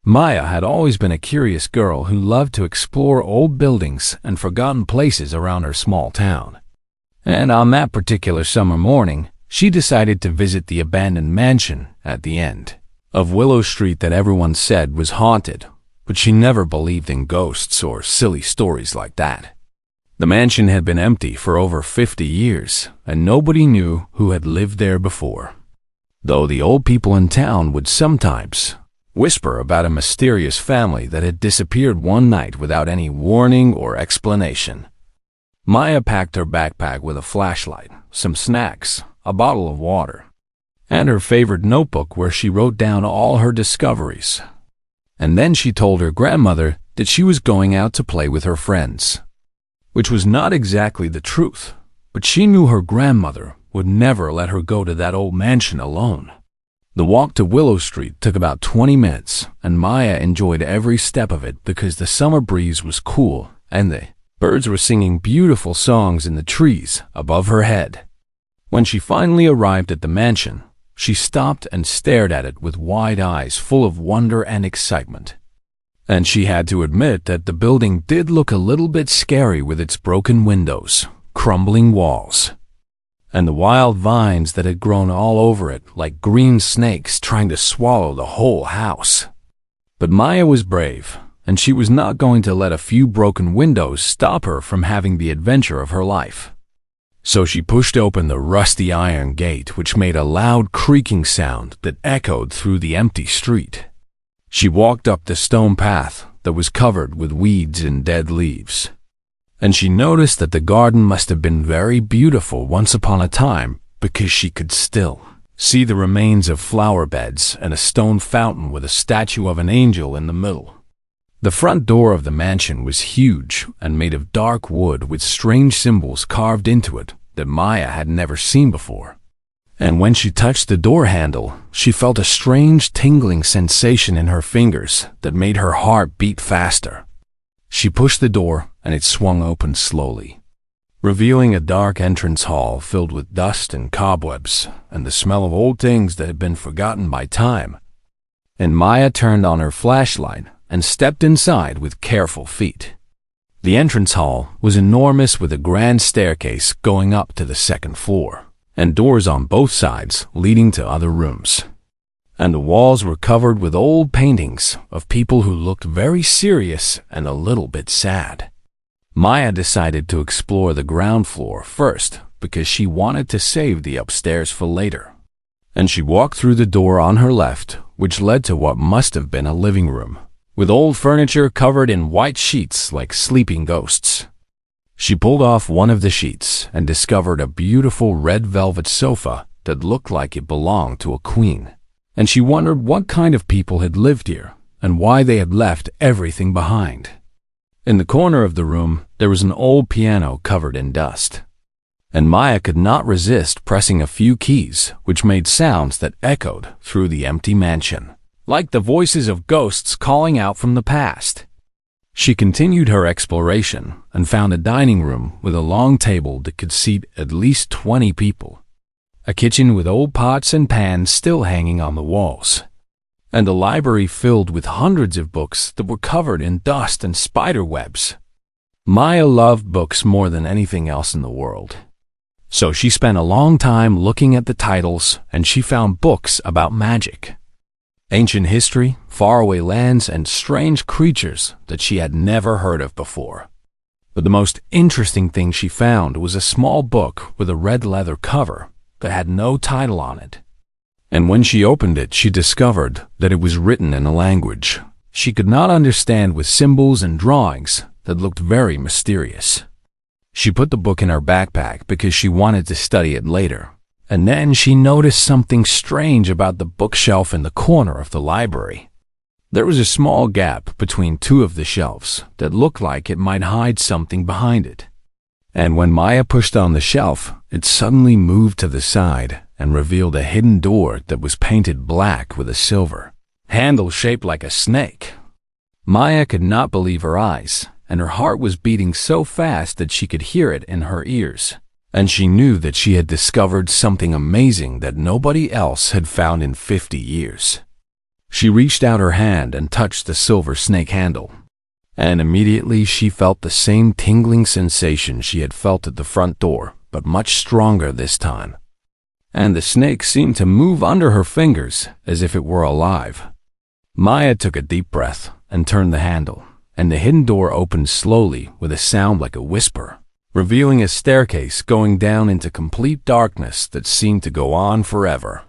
Maya had always been a curious girl who loved to explore old buildings and forgotten places around her small town. And on that particular summer morning, she decided to visit the abandoned mansion at the end of Willow Street that everyone said was haunted, but she never believed in ghosts or silly stories like that. The mansion had been empty for over 50 years, and nobody knew who had lived there before, though the old people in town would sometimes whisper about a mysterious family that had disappeared one night without any warning or explanation. Maya packed her backpack with a flashlight, some snacks, a bottle of water, and her favorite notebook where she wrote down all her discoveries. And then she told her grandmother that she was going out to play with her friends, which was not exactly the truth, but she knew her grandmother would never let her go to that old mansion alone. The walk to Willow Street took about 20 minutes, and Maya enjoyed every step of it because the summer breeze was cool and the birds were singing beautiful songs in the trees above her head. When she finally arrived at the mansion, she stopped and stared at it with wide eyes full of wonder and excitement. And she had to admit that the building did look a little bit scary with its broken windows, crumbling walls, and the wild vines that had grown all over it like green snakes trying to swallow the whole house. But Maya was brave, and she was not going to let a few broken windows stop her from having the adventure of her life. So she pushed open the rusty iron gate, which made a loud creaking sound that echoed through the empty street. She walked up the stone path that was covered with weeds and dead leaves, and she noticed that the garden must have been very beautiful once upon a time because she could still see the remains of flower beds and a stone fountain with a statue of an angel in the middle. The front door of the mansion was huge and made of dark wood with strange symbols carved into it that Maya had never seen before. And when she touched the door handle, she felt a strange tingling sensation in her fingers that made her heart beat faster. She pushed the door and it swung open slowly, revealing a dark entrance hall filled with dust and cobwebs and the smell of old things that had been forgotten by time. And Maya turned on her flashlight and stepped inside with careful feet. The entrance hall was enormous with a grand staircase going up to the second floor, and doors on both sides leading to other rooms. And the walls were covered with old paintings of people who looked very serious and a little bit sad. Maya decided to explore the ground floor first because she wanted to save the upstairs for later. And she walked through the door on her left, which led to what must have been a living room, with old furniture covered in white sheets like sleeping ghosts. She pulled off one of the sheets and discovered a beautiful red velvet sofa that looked like it belonged to a queen. And she wondered what kind of people had lived here and why they had left everything behind. In the corner of the room, there was an old piano covered in dust, and Maya could not resist pressing a few keys, which made sounds that echoed through the empty mansion, like the voices of ghosts calling out from the past. She continued her exploration and found a dining room with a long table that could seat at least 20 people, a kitchen with old pots and pans still hanging on the walls, and a library filled with hundreds of books that were covered in dust and spider webs. Maya loved books more than anything else in the world, so she spent a long time looking at the titles, and she found books about magic, ancient history, faraway lands, and strange creatures that she had never heard of before. But the most interesting thing she found was a small book with a red leather cover that had no title on it. And when she opened it, she discovered that it was written in a language she could not understand, with symbols and drawings that looked very mysterious. She put the book in her backpack because she wanted to study it later. And then she noticed something strange about the bookshelf in the corner of the library. There was a small gap between two of the shelves that looked like it might hide something behind it. And when Maya pushed on the shelf, it suddenly moved to the side and revealed a hidden door that was painted black with a silver handle shaped like a snake. Maya could not believe her eyes, and her heart was beating so fast that she could hear it in her ears. And she knew that she had discovered something amazing that nobody else had found in 50 years. She reached out her hand and touched the silver snake handle, and immediately she felt the same tingling sensation she had felt at the front door, but much stronger this time. And the snake seemed to move under her fingers as if it were alive. Maya took a deep breath and turned the handle, and the hidden door opened slowly with a sound like a whisper, revealing a staircase going down into complete darkness that seemed to go on forever.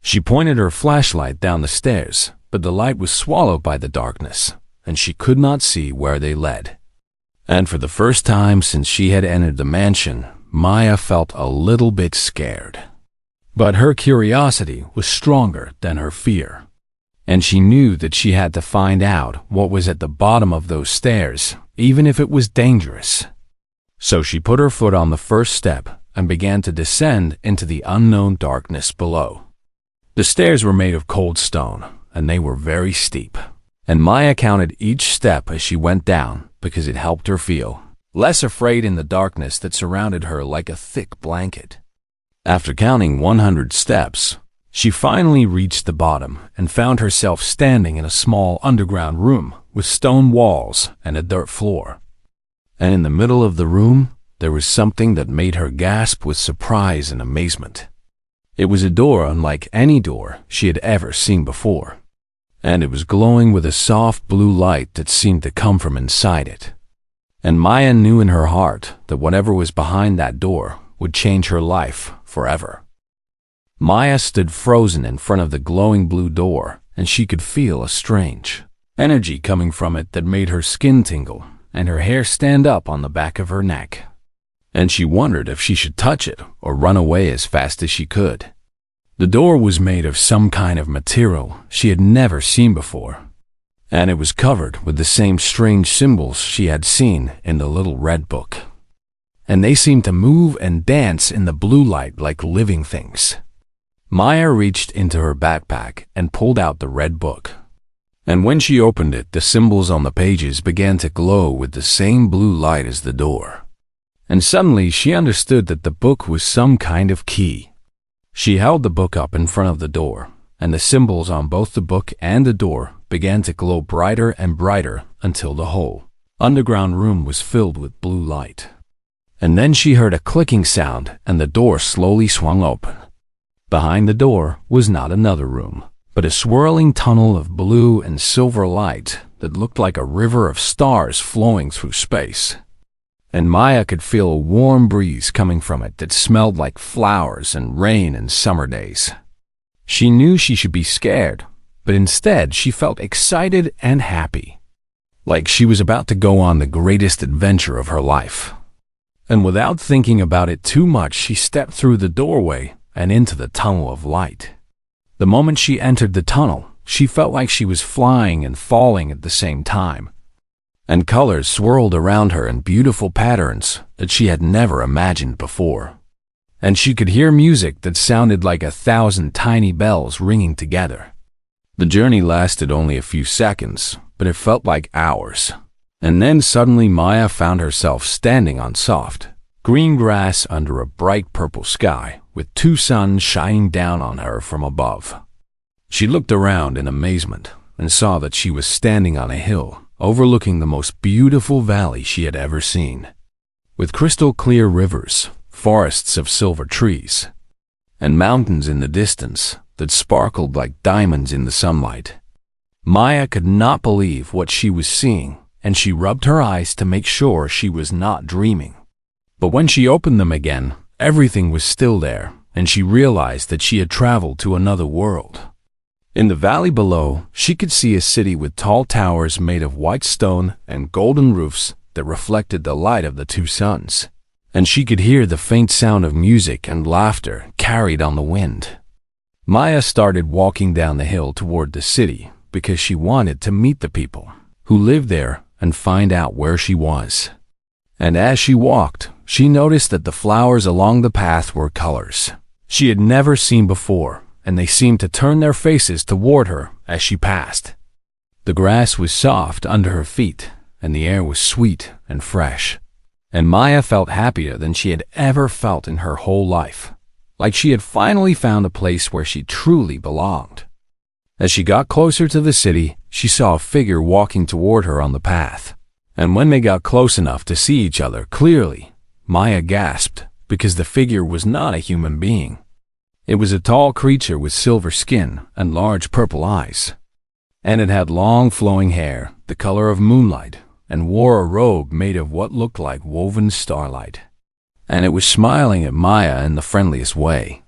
She pointed her flashlight down the stairs, but the light was swallowed by the darkness, and she could not see where they led. And for the first time since she had entered the mansion, Maya felt a little bit scared. But her curiosity was stronger than her fear, and she knew that she had to find out what was at the bottom of those stairs, even if it was dangerous. So she put her foot on the first step and began to descend into the unknown darkness below. The stairs were made of cold stone, and they were very steep, and Maya counted each step as she went down because it helped her feel less afraid in the darkness that surrounded her like a thick blanket. After counting 100 steps, she finally reached the bottom and found herself standing in a small underground room with stone walls and a dirt floor. And in the middle of the room, there was something that made her gasp with surprise and amazement. It was a door unlike any door she had ever seen before, and it was glowing with a soft blue light that seemed to come from inside it. And Maya knew in her heart that whatever was behind that door would change her life forever. Maya stood frozen in front of the glowing blue door, and she could feel a strange energy coming from it that made her skin tingle and her hair stand up on the back of her neck. And she wondered if she should touch it or run away as fast as she could. The door was made of some kind of material she had never seen before, and it was covered with the same strange symbols she had seen in the little red book. And they seemed to move and dance in the blue light like living things. Maya reached into her backpack and pulled out the red book. And when she opened it, the symbols on the pages began to glow with the same blue light as the door. And suddenly she understood that the book was some kind of key. She held the book up in front of the door, and the symbols on both the book and the door began to glow brighter and brighter until the whole underground room was filled with blue light. And then she heard a clicking sound, and the door slowly swung open. Behind the door was not another room, but a swirling tunnel of blue and silver light that looked like a river of stars flowing through space. And Maya could feel a warm breeze coming from it that smelled like flowers and rain and summer days. She knew she should be scared, but instead she felt excited and happy, like she was about to go on the greatest adventure of her life. And without thinking about it too much, she stepped through the doorway and into the tunnel of light. The moment she entered the tunnel, she felt like she was flying and falling at the same time. And colors swirled around her in beautiful patterns that she had never imagined before. And she could hear music that sounded like 1,000 tiny bells ringing together. The journey lasted only a few seconds, but it felt like hours. And then suddenly Maya found herself standing on soft, green grass under a bright purple sky, with 2 suns shining down on her from above. She looked around in amazement and saw that she was standing on a hill overlooking the most beautiful valley she had ever seen, with crystal clear rivers, forests of silver trees, and mountains in the distance that sparkled like diamonds in the sunlight. Maya could not believe what she was seeing, and she rubbed her eyes to make sure she was not dreaming. But when she opened them again, everything was still there, and she realized that she had traveled to another world. In the valley below, she could see a city with tall towers made of white stone and golden roofs that reflected the light of the 2 suns. And she could hear the faint sound of music and laughter carried on the wind. Maya started walking down the hill toward the city because she wanted to meet the people who lived there and find out where she was. And as she walked, she noticed that the flowers along the path were colors she had never seen before, and they seemed to turn their faces toward her as she passed. The grass was soft under her feet, and the air was sweet and fresh. And Maya felt happier than she had ever felt in her whole life, like she had finally found a place where she truly belonged. As she got closer to the city, she saw a figure walking toward her on the path. And when they got close enough to see each other clearly, Maya gasped because the figure was not a human being. It was a tall creature with silver skin and large purple eyes. And it had long flowing hair, the color of moonlight, and wore a robe made of what looked like woven starlight. And it was smiling at Maya in the friendliest way.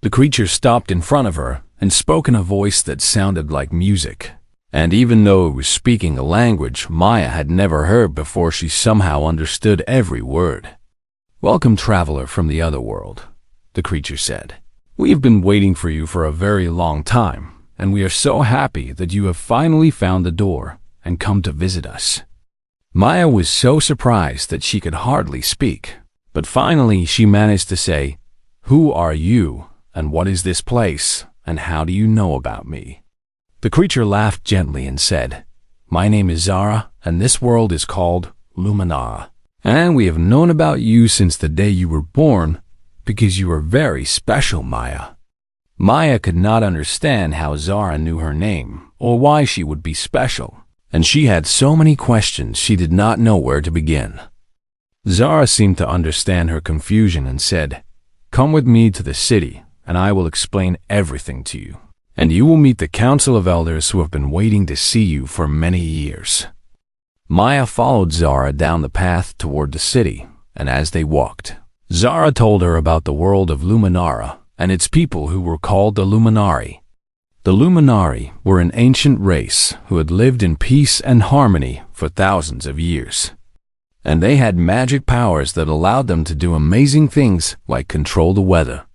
The creature stopped in front of her and spoke in a voice that sounded like music. And even though it was speaking a language Maya had never heard before, she somehow understood every word. "Welcome, traveler from the other world," the creature said. "We have been waiting for you for a very long time, and we are so happy that you have finally found the door and come to visit us." Maya was so surprised that she could hardly speak, but finally she managed to say, "Who are you, and what is this place, and how do you know about me?" The creature laughed gently and said, "My name is Zara, and this world is called Luminara, and we have known about you since the day you were born, because you are very special, Maya." Maya could not understand how Zara knew her name, or why she would be special, and she had so many questions she did not know where to begin. Zara seemed to understand her confusion and said, "Come with me to the city, and I will explain everything to you, and you will meet the Council of Elders who have been waiting to see you for many years." Maya followed Zara down the path toward the city, and as they walked, Zara told her about the world of Luminara and its people who were called the Luminari. The Luminari were an ancient race who had lived in peace and harmony for thousands of years. And they had magic powers that allowed them to do amazing things like control the weather,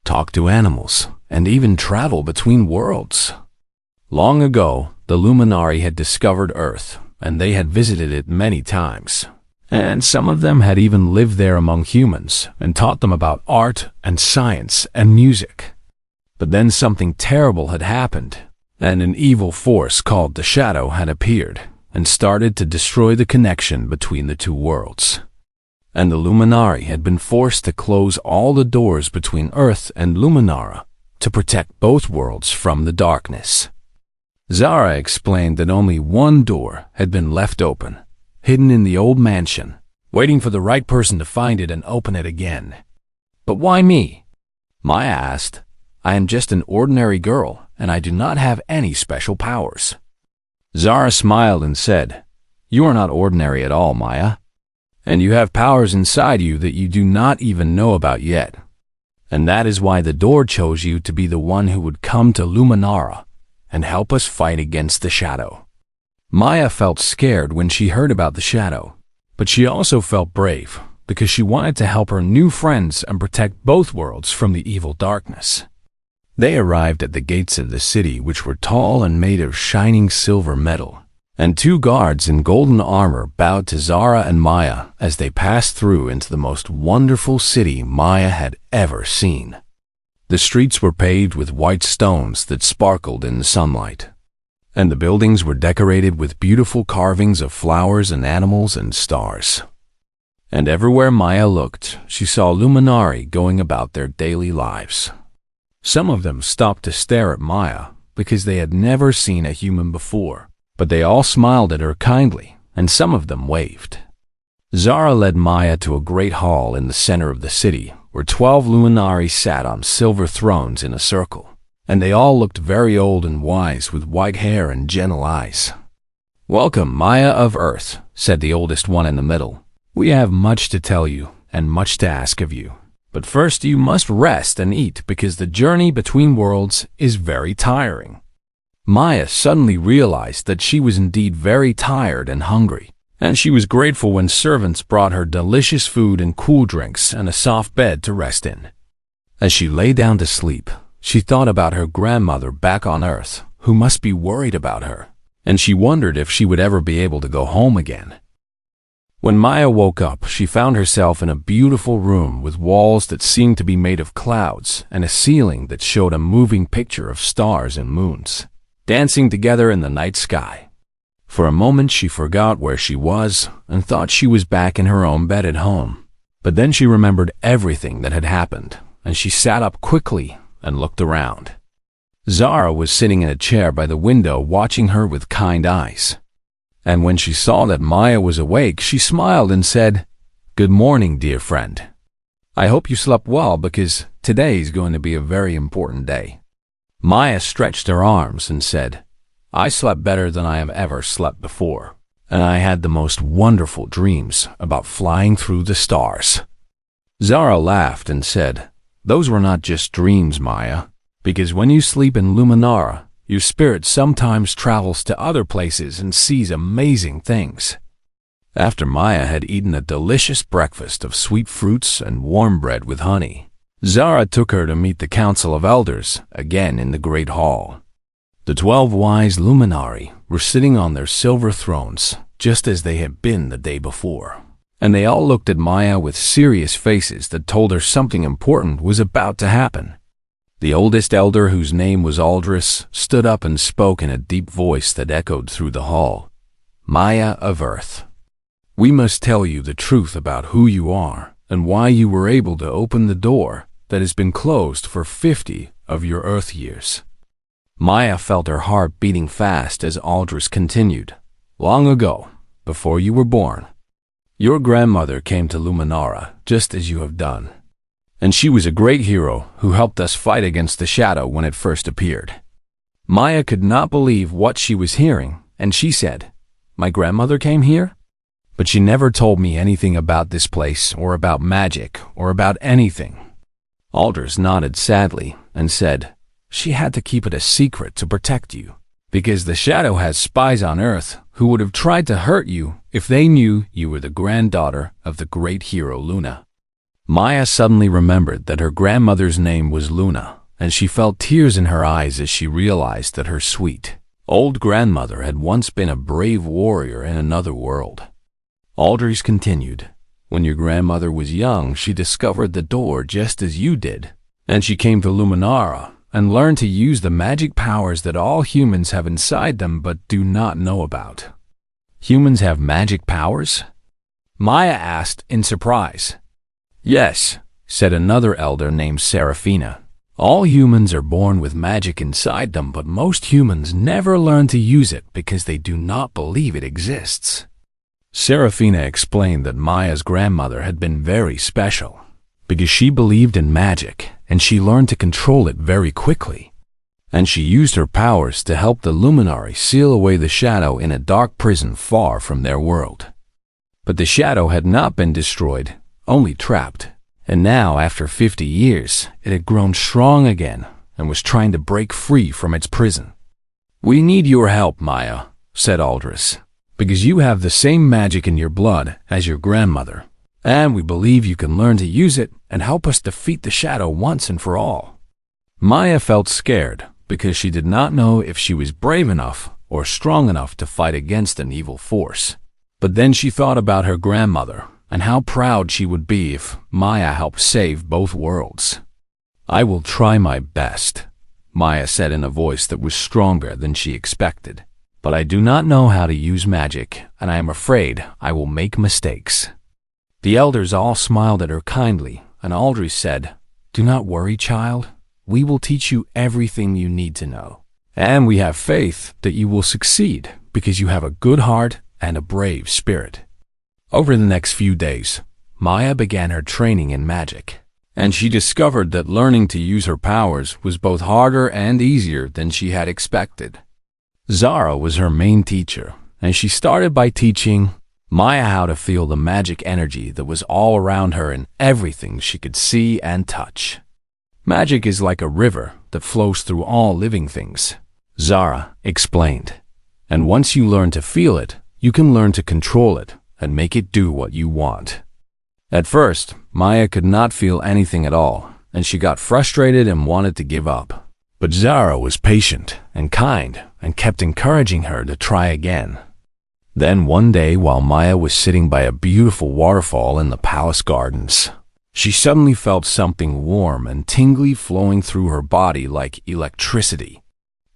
talk to animals, and even travel between worlds. Long ago, the Luminari had discovered Earth, and they had visited it many times. And some of them had even lived there among humans and taught them about art and science and music. But then something terrible had happened, and an evil force called the Shadow had appeared and started to destroy the connection between the two worlds. And the Luminari had been forced to close all the doors between Earth and Luminara to protect both worlds from the darkness. Zara explained that only one door had been left open, hidden in the old mansion, waiting for the right person to find it and open it again. "But why me?" Maya asked. "I am just an ordinary girl, and I do not have any special powers." Zara smiled and said, "You are not ordinary at all, Maya, and you have powers inside you that you do not even know about yet. And that is why the door chose you to be the one who would come to Luminara and help us fight against the Shadow." Maya felt scared when she heard about the Shadow, but she also felt brave because she wanted to help her new friends and protect both worlds from the evil darkness. They arrived at the gates of the city, which were tall and made of shining silver metal, and two guards in golden armor bowed to Zara and Maya as they passed through into the most wonderful city Maya had ever seen. The streets were paved with white stones that sparkled in the sunlight, and the buildings were decorated with beautiful carvings of flowers and animals and stars. And everywhere Maya looked, she saw Luminari going about their daily lives. Some of them stopped to stare at Maya because they had never seen a human before, but they all smiled at her kindly, and some of them waved. Zara led Maya to a great hall in the center of the city, where 12 Luminari sat on silver thrones in a circle, and they all looked very old and wise with white hair and gentle eyes. "Welcome, Maya of Earth," said the oldest one in the middle. "We have much to tell you and much to ask of you. But first you must rest and eat because the journey between worlds is very tiring." Maya suddenly realized that she was indeed very tired and hungry, and she was grateful when servants brought her delicious food and cool drinks and a soft bed to rest in. As she lay down to sleep, she thought about her grandmother back on Earth, who must be worried about her, and she wondered if she would ever be able to go home again. When Maya woke up, she found herself in a beautiful room with walls that seemed to be made of clouds and a ceiling that showed a moving picture of stars and moons, dancing together in the night sky. For a moment she forgot where she was and thought she was back in her own bed at home. But then she remembered everything that had happened, and she sat up quickly and looked around. Zara was sitting in a chair by the window watching her with kind eyes. And when she saw that Maya was awake, she smiled and said, "Good morning, dear friend. I hope you slept well because today is going to be a very important day." Maya stretched her arms and said, "I slept better than I have ever slept before, and I had the most wonderful dreams about flying through the stars." Zara laughed and said, "Those were not just dreams, Maya, because when you sleep in Luminara, your spirit sometimes travels to other places and sees amazing things." After Maya had eaten a delicious breakfast of sweet fruits and warm bread with honey, Zara took her to meet the Council of Elders again in the Great Hall. The 12 wise luminari were sitting on their silver thrones, just as they had been the day before, and they all looked at Maya with serious faces that told her something important was about to happen. The oldest elder, whose name was Aldris, stood up and spoke in a deep voice that echoed through the hall. "Maya of Earth, we must tell you the truth about who you are and why you were able to open the door that has been closed for 50 of your Earth years." Maya felt her heart beating fast as Aldris continued. "Long ago, before you were born, your grandmother came to Luminara just as you have done. And she was a great hero who helped us fight against the shadow when it first appeared." Maya could not believe what she was hearing, and she said, "My grandmother came here? But she never told me anything about this place or about magic or about anything." Aldous nodded sadly and said, "She had to keep it a secret to protect you, because the shadow has spies on Earth who would have tried to hurt you if they knew you were the granddaughter of the great hero Luna." Maya suddenly remembered that her grandmother's name was Luna, and she felt tears in her eyes as she realized that her sweet, old grandmother had once been a brave warrior in another world. Aldous continued, "When your grandmother was young, she discovered the door just as you did, and she came to Luminara and learned to use the magic powers that all humans have inside them but do not know about." "Humans have magic powers?" Maya asked in surprise. "Yes," said another elder named Seraphina. "All humans are born with magic inside them, but most humans never learn to use it because they do not believe it exists." Seraphina explained that Maya's grandmother had been very special because she believed in magic and she learned to control it very quickly. And she used her powers to help the Luminari seal away the shadow in a dark prison far from their world. But the shadow had not been destroyed, only trapped. And now, after 50 years, it had grown strong again and was trying to break free from its prison. "We need your help, Maya," said Aldris, "because you have the same magic in your blood as your grandmother, and we believe you can learn to use it and help us defeat the shadow once and for all." Maya felt scared because she did not know if she was brave enough or strong enough to fight against an evil force. But then she thought about her grandmother and how proud she would be if Maya helped save both worlds. "I will try my best," Maya said in a voice that was stronger than she expected. "But I do not know how to use magic, and I am afraid I will make mistakes." The elders all smiled at her kindly, and Aldris said, "Do not worry, child. We will teach you everything you need to know. And we have faith that you will succeed because you have a good heart and a brave spirit." Over the next few days, Maya began her training in magic, and she discovered that learning to use her powers was both harder and easier than she had expected. Zara was her main teacher, and she started by teaching Maya how to feel the magic energy that was all around her in everything she could see and touch. "Magic is like a river that flows through all living things," Zara explained. "And once you learn to feel it, you can learn to control it and make it do what you want." At first, Maya could not feel anything at all, and she got frustrated and wanted to give up. But Zara was patient and kind and kept encouraging her to try again. Then one day, while Maya was sitting by a beautiful waterfall in the palace gardens, she suddenly felt something warm and tingly flowing through her body like electricity.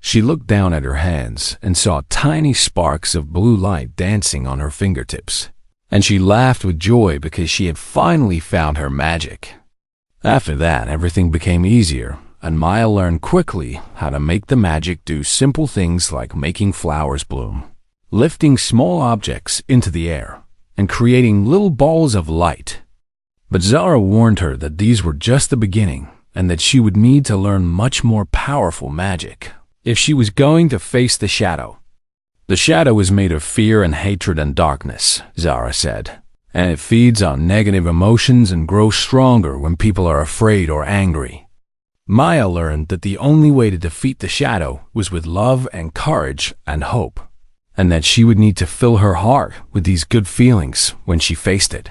She looked down at her hands and saw tiny sparks of blue light dancing on her fingertips, and she laughed with joy because she had finally found her magic. After that, everything became easier, and Maya learned quickly how to make the magic do simple things like making flowers bloom, lifting small objects into the air, and creating little balls of light. But Zara warned her that these were just the beginning and that she would need to learn much more powerful magic if she was going to face the shadow. The shadow is made of fear and hatred and darkness, Zara said, and it feeds on negative emotions and grows stronger when people are afraid or angry. Maya learned that the only way to defeat the shadow was with love and courage and hope, and that she would need to fill her heart with these good feelings when she faced it.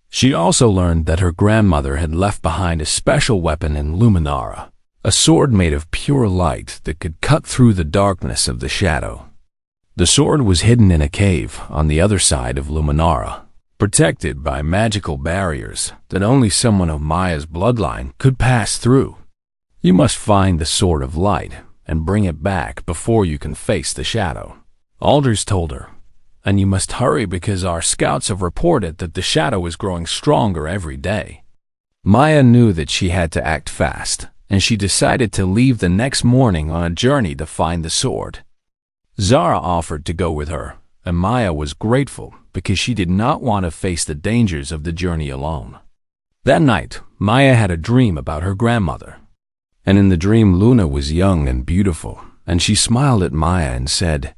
She also learned that her grandmother had left behind a special weapon in Luminara, a sword made of pure light that could cut through the darkness of the shadow. The sword was hidden in a cave on the other side of Luminara, protected by magical barriers that only someone of Maya's bloodline could pass through. You must find the Sword of Light and bring it back before you can face the shadow, Alders told her. And you must hurry because our scouts have reported that the shadow is growing stronger every day. Maya knew that she had to act fast, and she decided to leave the next morning on a journey to find the sword. Zara offered to go with her, and Maya was grateful because she did not want to face the dangers of the journey alone. That night, Maya had a dream about her grandmother. And in the dream, Luna was young and beautiful, and she smiled at Maya and said,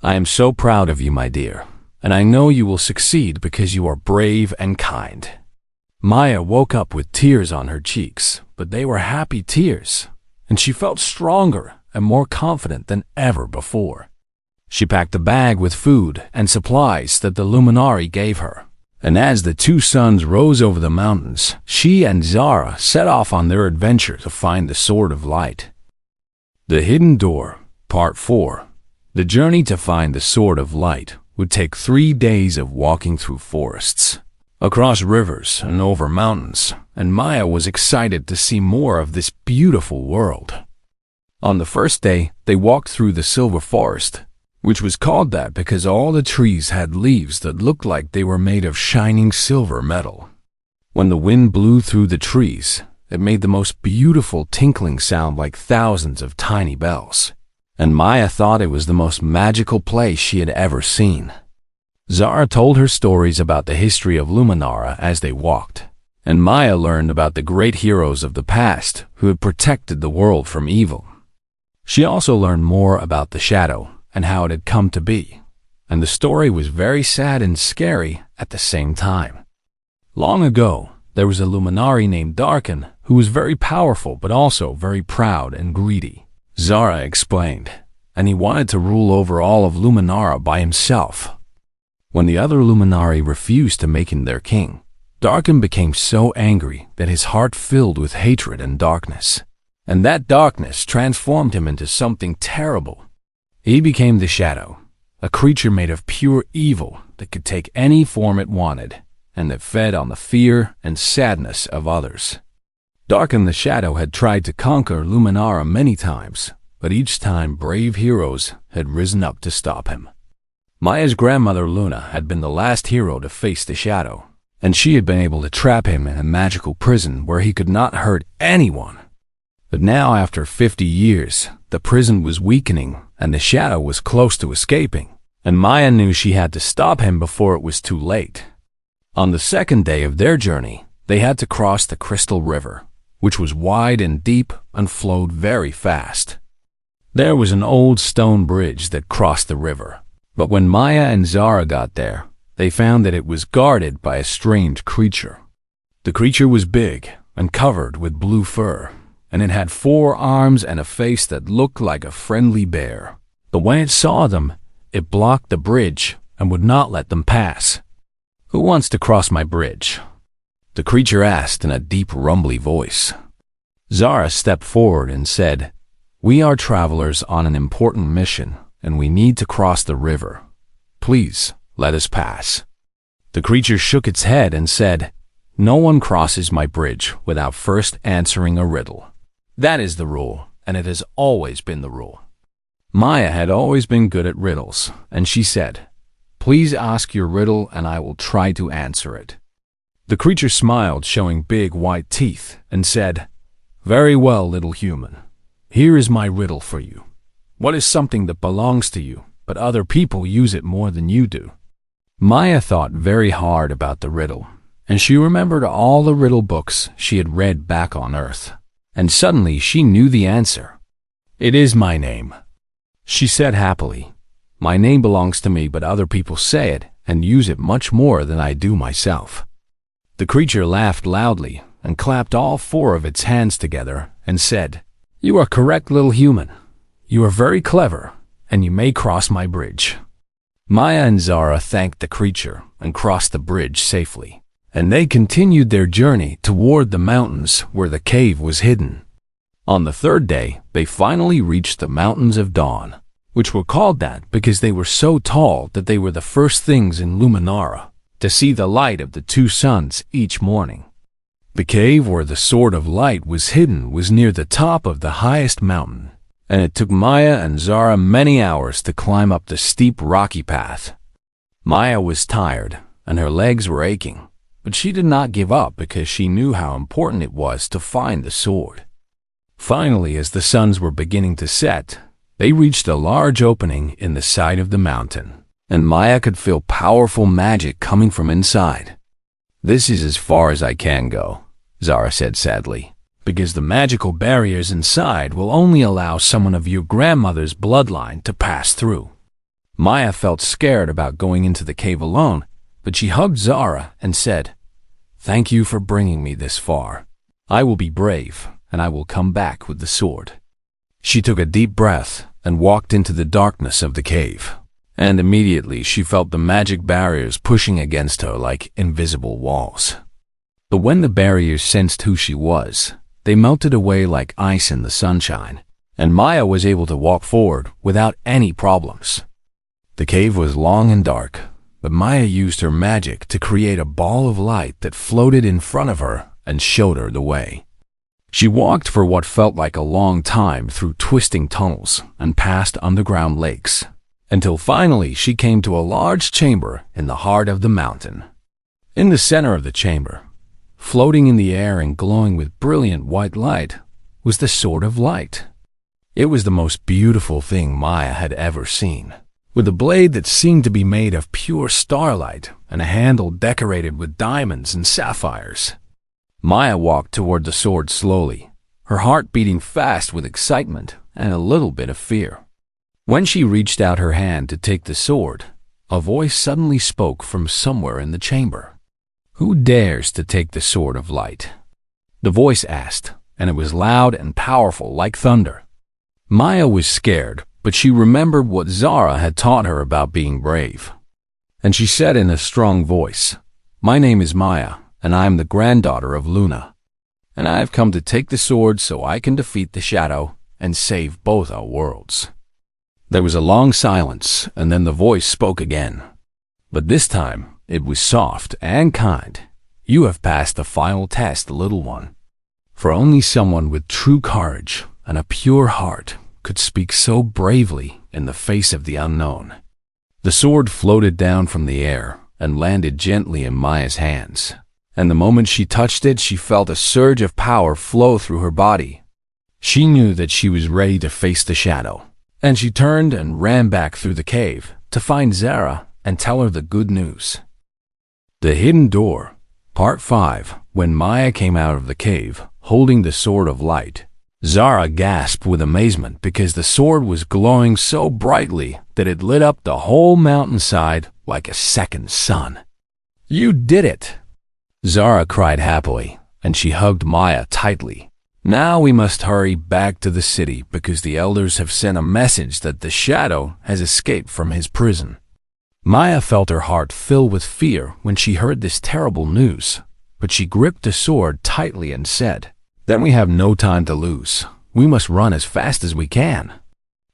"I am so proud of you, my dear, and I know you will succeed because you are brave and kind." Maya woke up with tears on her cheeks, but they were happy tears, and she felt stronger and more confident than ever before. She packed a bag with food and supplies that the Luminari gave her, and as the two suns rose over the mountains, she and Zara set off on their adventure to find the Sword of Light. The Hidden Door, Part 4. The journey to find the Sword of Light would take 3 days of walking through forests, across rivers and over mountains, and Maya was excited to see more of this beautiful world. On the first day, they walked through the Silver Forest, which was called that because all the trees had leaves that looked like they were made of shining silver metal. When the wind blew through the trees, it made the most beautiful tinkling sound like thousands of tiny bells, and Maya thought it was the most magical place she had ever seen. Zara told her stories about the history of Luminara as they walked, and Maya learned about the great heroes of the past who had protected the world from evil. She also learned more about the shadow and how it had come to be, and the story was very sad and scary at the same time. Long ago, there was a Luminari named Darkin who was very powerful but also very proud and greedy, Zara explained, and he wanted to rule over all of Luminara by himself. When the other Luminari refused to make him their king, Darkin became so angry that his heart filled with hatred and darkness, and that darkness transformed him into something terrible. He became the Shadow, a creature made of pure evil that could take any form it wanted, and that fed on the fear and sadness of others. Darkin the Shadow had tried to conquer Luminara many times, but each time brave heroes had risen up to stop him. Maya's grandmother Luna had been the last hero to face the Shadow, and she had been able to trap him in a magical prison where he could not hurt anyone. But now, after 50 years, the prison was weakening and the Shadow was close to escaping, and Maya knew she had to stop him before it was too late. On the second day of their journey, they had to cross the Crystal River, which was wide and deep and flowed very fast. There was an old stone bridge that crossed the river, but when Maya and Zara got there, they found that it was guarded by a strange creature. The creature was big and covered with blue fur, and it had 4 arms and a face that looked like a friendly bear. But when it saw them, it blocked the bridge and would not let them pass. "Who wants to cross my bridge?" the creature asked in a deep, rumbly voice. Zara stepped forward and said, "We are travelers on an important mission, and we need to cross the river. Please, let us pass." The creature shook its head and said, "No one crosses my bridge without first answering a riddle. That is the rule, and it has always been the rule." Maya had always been good at riddles, and she said, "Please ask your riddle and I will try to answer it." The creature smiled, showing big white teeth, and said, Very well, little human. Here is my riddle for you. What is something that belongs to you, but other people use it more than you do? Maya thought very hard about the riddle, and she remembered all the riddle books she had read back on Earth. And suddenly she knew the answer. It is my name, she said happily. My name belongs to me, but other people say it and use it much more than I do myself. The creature laughed loudly and clapped all four of its hands together and said, You are correct, little human. You are very clever, and you may cross my bridge. Maya and Zara thanked the creature and crossed the bridge safely, and they continued their journey toward the mountains where the cave was hidden. On the third day, they finally reached the Mountains of Dawn, which were called that because they were so tall that they were the first things in Luminara to see the light of the two suns each morning. The cave where the Sword of Light was hidden was near the top of the highest mountain, and it took Maya and Zara many hours to climb up the steep rocky path. Maya was tired, and her legs were aching, but she did not give up because she knew how important it was to find the sword. Finally, as the suns were beginning to set, they reached a large opening in the side of the mountain, and Maya could feel powerful magic coming from inside. This is as far as I can go, Zara said sadly, because the magical barriers inside will only allow someone of your grandmother's bloodline to pass through. Maya felt scared about going into the cave alone, but she hugged Zara and said, Thank you for bringing me this far. I will be brave, and I will come back with the sword. She took a deep breath and walked into the darkness of the cave, and immediately she felt the magic barriers pushing against her like invisible walls. But when the barriers sensed who she was, they melted away like ice in the sunshine, and Maya was able to walk forward without any problems. The cave was long and dark, but Maya used her magic to create a ball of light that floated in front of her and showed her the way. She walked for what felt like a long time through twisting tunnels and past underground lakes, until finally she came to a large chamber in the heart of the mountain. In the center of the chamber, floating in the air and glowing with brilliant white light, was the Sword of Light. It was the most beautiful thing Maya had ever seen, with a blade that seemed to be made of pure starlight and a handle decorated with diamonds and sapphires. Maya walked toward the sword slowly, her heart beating fast with excitement and a little bit of fear. When she reached out her hand to take the sword, a voice suddenly spoke from somewhere in the chamber. Who dares to take the Sword of Light? The voice asked, and it was loud and powerful like thunder. Maya was scared, but she remembered what Zara had taught her about being brave. And she said in a strong voice, My name is Maya, and I am the granddaughter of Luna, and I have come to take the sword so I can defeat the shadow and save both our worlds. There was a long silence, and then the voice spoke again. But this time, it was soft and kind. You have passed the final test, little one. For only someone with true courage and a pure heart could speak so bravely in the face of the unknown. The sword floated down from the air and landed gently in Maya's hands. And the moment she touched it, she felt a surge of power flow through her body. She knew that she was ready to face the shadow, and she turned and ran back through the cave to find Zara and tell her the good news. The Hidden Door, Part 5. When Maya came out of the cave, holding the Sword of Light, Zara gasped with amazement because the sword was glowing so brightly that it lit up the whole mountainside like a second sun. You did it! Zara cried happily, and she hugged Maya tightly. Now we must hurry back to the city because the elders have sent a message that the shadow has escaped from his prison. Maya felt her heart fill with fear when she heard this terrible news, but she gripped the sword tightly and said, Then we have no time to lose. We must run as fast as we can.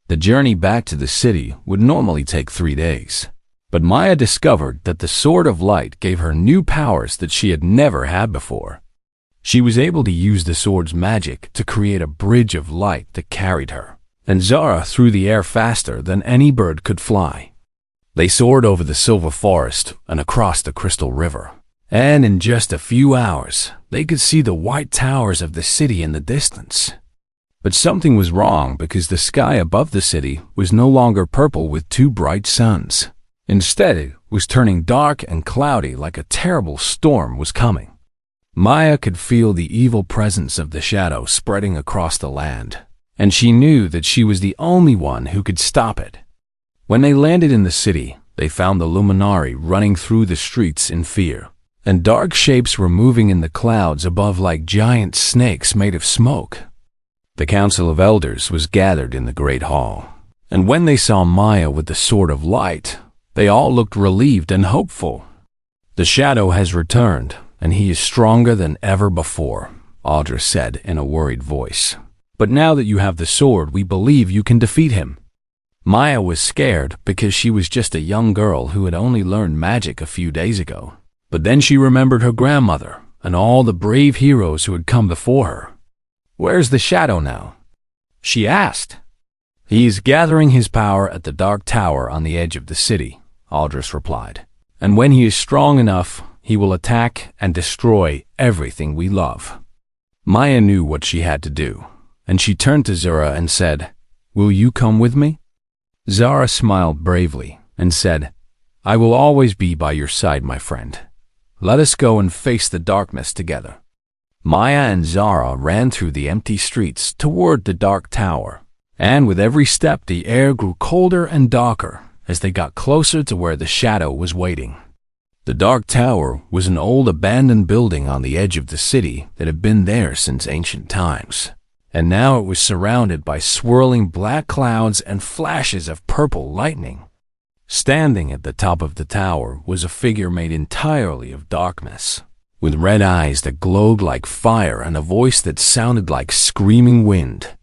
The journey back to the city would normally take 3 days. But Maya discovered that the Sword of Light gave her new powers that she had never had before. She was able to use the sword's magic to create a bridge of light that carried her, and Zara threw the air faster than any bird could fly. They soared over the silver forest and across the crystal river, And in just a few hours, they could see the white towers of the city in the distance. But something was wrong because the sky above the city was no longer purple with two bright suns. Instead, it was turning dark and cloudy like a terrible storm was coming. Maya could feel the evil presence of the shadow spreading across the land, and she knew that she was the only one who could stop it. When they landed in the city, they found the Luminari running through the streets in fear, and dark shapes were moving in the clouds above like giant snakes made of smoke. The Council of Elders was gathered in the Great Hall, and when they saw Maya with the Sword of Light, they all looked relieved and hopeful. "The shadow has returned, and he is stronger than ever before," Audra said in a worried voice. "But now that you have the sword, we believe you can defeat him." Maya was scared because she was just a young girl who had only learned magic a few days ago. But then she remembered her grandmother and all the brave heroes who had come before her. "Where's the shadow now?" she asked. "He is gathering his power at the Dark Tower on the edge of the city," Aldous replied. "And when he is strong enough, he will attack and destroy everything we love." Maya knew what she had to do, and she turned to Zara and said, "Will you come with me?" Zara smiled bravely and said, "I will always be by your side, my friend. Let us go and face the darkness together." Maya and Zara ran through the empty streets toward the Dark Tower, and with every step the air grew colder and darker as they got closer to where the shadow was waiting. The Dark Tower was an old abandoned building on the edge of the city that had been there since ancient times, and now it was surrounded by swirling black clouds and flashes of purple lightning. Standing at the top of the tower was a figure made entirely of darkness, with red eyes that glowed like fire and a voice that sounded like screaming wind.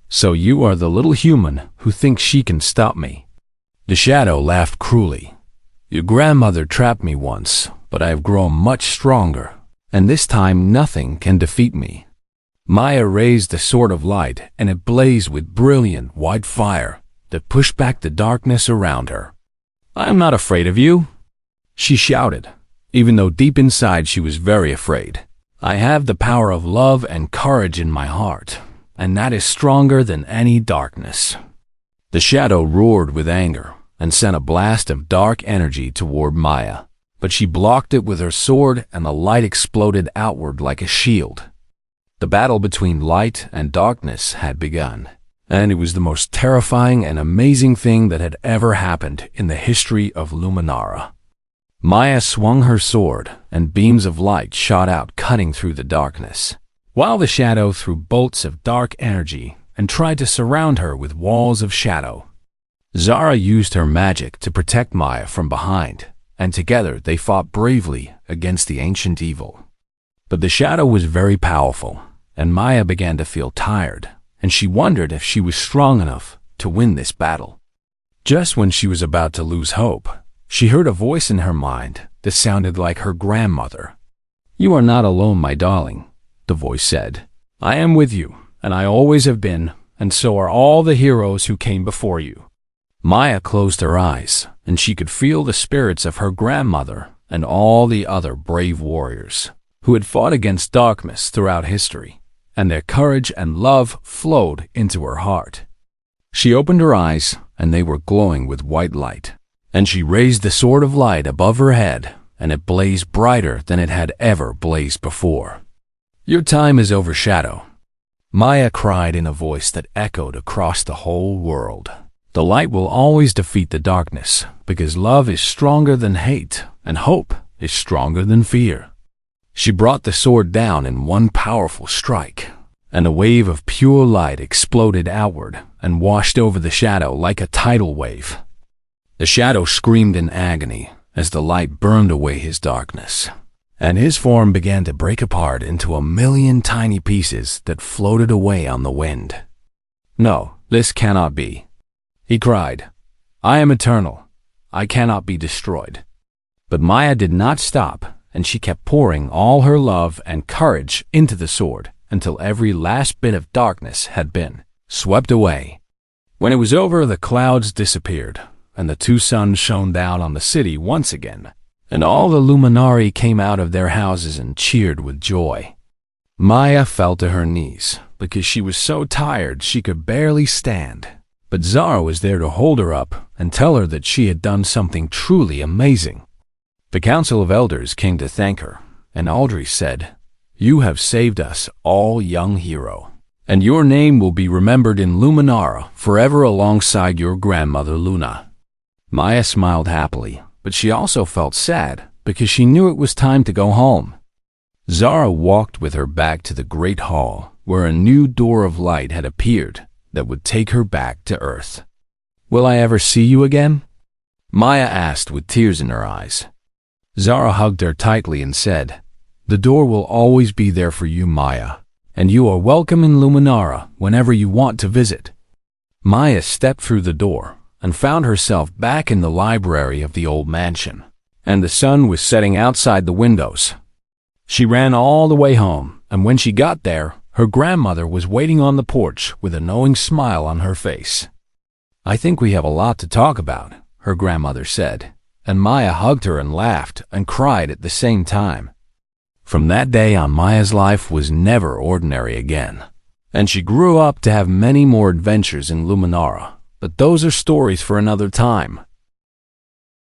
"So you are the little human who thinks she can stop me?" The shadow laughed cruelly. "Your grandmother trapped me once, but I have grown much stronger, and this time nothing can defeat me." Maya raised the Sword of Light, and it blazed with brilliant white fire that pushed back the darkness around her. "I am not afraid of you," she shouted, even though deep inside she was very afraid. "I have the power of love and courage in my heart, and that is stronger than any darkness." The shadow roared with anger and sent a blast of dark energy toward Maya, but she blocked it with her sword and the light exploded outward like a shield. The battle between light and darkness had begun, and it was the most terrifying and amazing thing that had ever happened in the history of Luminara. Maya swung her sword, and beams of light shot out, cutting through the darkness, while the shadow threw bolts of dark energy and tried to surround her with walls of shadow. Zara used her magic to protect Maya from behind, and together they fought bravely against the ancient evil. But the shadow was very powerful, and Maya began to feel tired, and she wondered if she was strong enough to win this battle. Just when she was about to lose hope, she heard a voice in her mind that sounded like her grandmother. "You are not alone, my darling," the voice said. "I am with you, and I always have been, and so are all the heroes who came before you." Maya closed her eyes, and she could feel the spirits of her grandmother and all the other brave warriors who had fought against darkness throughout history, and their courage and love flowed into her heart. She opened her eyes, and they were glowing with white light, and she raised the Sword of Light above her head, and it blazed brighter than it had ever blazed before. "Your time is over, Shadow," Maya cried in a voice that echoed across the whole world. "The light will always defeat the darkness, because love is stronger than hate, and hope is stronger than fear." She brought the sword down in one powerful strike, and a wave of pure light exploded outward and washed over the shadow like a tidal wave. The shadow screamed in agony as the light burned away his darkness, and his form began to break apart into a million tiny pieces that floated away on the wind. "No, this cannot be," he cried. "I am eternal. I cannot be destroyed." But Maya did not stop, and she kept pouring all her love and courage into the sword until every last bit of darkness had been swept away. When it was over, the clouds disappeared, and the two suns shone down on the city once again, and all the Luminari came out of their houses and cheered with joy. Maya fell to her knees because she was so tired she could barely stand. But Zara was there to hold her up and tell her that she had done something truly amazing. The Council of Elders came to thank her, and Audrey said, "You have saved us all, young hero, and your name will be remembered in Luminara forever alongside your grandmother Luna." Maya smiled happily, but she also felt sad because she knew it was time to go home. Zara walked with her back to the Great Hall, where a new door of light had appeared that would take her back to Earth. "Will I ever see you again?" Maya asked with tears in her eyes. Zara hugged her tightly and said, "The door will always be there for you, Maya, and you are welcome in Luminara whenever you want to visit." Maya stepped through the door and found herself back in the library of the old mansion, and the sun was setting outside the windows. She ran all the way home, and when she got there, her grandmother was waiting on the porch with a knowing smile on her face. "I think we have a lot to talk about," her grandmother said, and Maya hugged her and laughed and cried at the same time. From that day on, Maya's life was never ordinary again, and she grew up to have many more adventures in Luminara, but those are stories for another time.